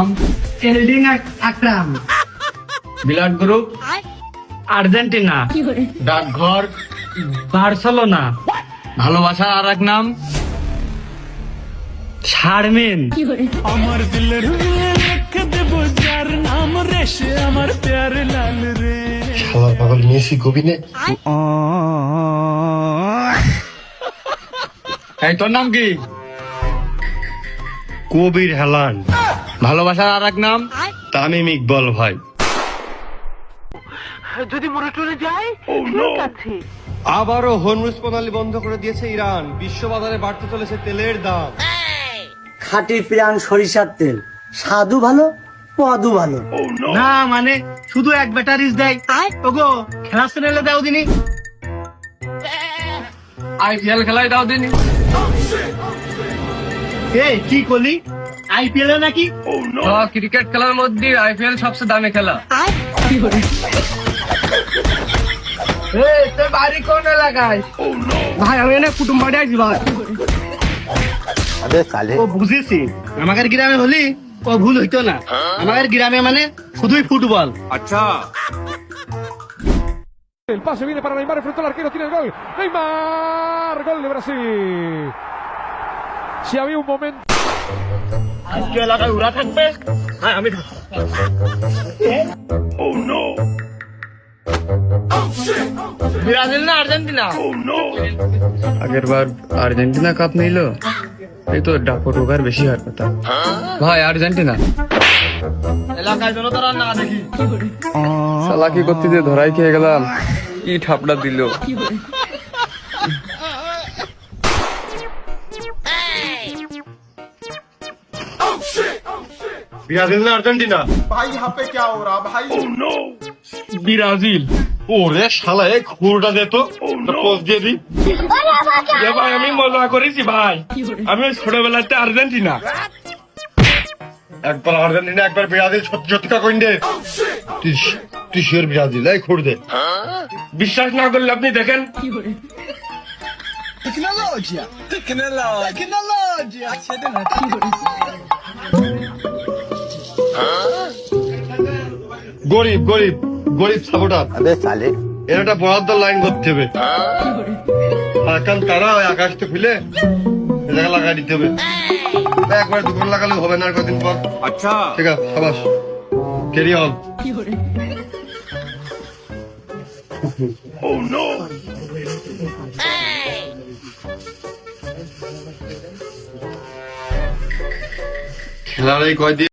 নাম? এল্ডিং Akram. Blood group? Argentina. ডাকঘর? বার্সেলোনা। ভালোবাসার আর এক নাম? শারমিন। আমার দিলের লিখে দেব যার নাম রে সে আমার প্যার লাল রে। শালা পাগল মেসি কবিনে। এই তোর নাম কি? কবির হেলান। ভালোবাসার আর এক নাম? তামিম ইকবল ভাই। আবারও হরমুজ প্রণালী বন্ধ করে দিয়েছে ইরান। বিশ্ববাজারে বাড়তে চলেছে তেলের দাম। খাঁটি প্রাণ সরিষার তেল, স্বাদু ভালো, পদু ভালো। না মানে শুধু এক ব্যাটারিজ দেয়। ওগো খেলা চ্যানেলে দাও দিনি। IPL খেলায় দাও দিনি। এই কি করলি? আইপিএল এ নাকি? ক্রিকেট খেলার মধ্যে IPL সবচেয়ে দামি খেলা। তোর বাড়ি কোন এলাকায়? ভাই আমি এনে কুটুম বাড়ি আছি ভাই। ও বুঝেছি, আমাদের গ্রামে হলি ও ভুল হইতো না। আমাদের গ্রামে মানে শুধুই football. El pase viene para Neymar, enfrentó al arquero, tiene el gol. Neymar, gol de Brasil. Si había un momento. আজকে এলাকায় ওরা থাকবে, হ্যাঁ আমি থাকবো। ব্রাজিল না আর্জেন্টিনা? আগের বার আর্জেন্টিনা কাপ নিল, এই তো ডাকো রোগার বেশি হওয়ার কথা। ভাই আর্জেন্টিনা। এলাকায় যেন তারা না দেখি। শালা কি করতে যে ধরাই খেয়ে গেলাম, কি ঠাপড়া দিল। ব্রাজিল না আর্জেন্টিনা? ব্রাজিল। ওরে শালা এক ঘুরটা দে তো, পোস্ট দিয়ে দি। এ ভাই আমি মজা করেছি ভাই, আমি ওই ছোটবেলাতে আর্জেন্টিনা। একবার আর্জেন্টিনা একবার ব্রাজিল, সত্যি সত্যি কইন দে। তুই শিওর ব্রাজিল? এই ঘুর দে। বিশ্বাস না করলে আপনি দেখেন। গরিব গরিব গরিব সাপোর্টার। এর একটা বরাদ্দ লাইন করতে হবে। আর কারণ তারা ওই আকাশটা খুলে এ জায়গা লাগাই দিতে হবে। একবার দুপুর লাগালে হবে না, আর কদিন পর। আচ্ছা ঠিক আছে, সাবাস, ক্যারি অন। খেলার এই কয়দিন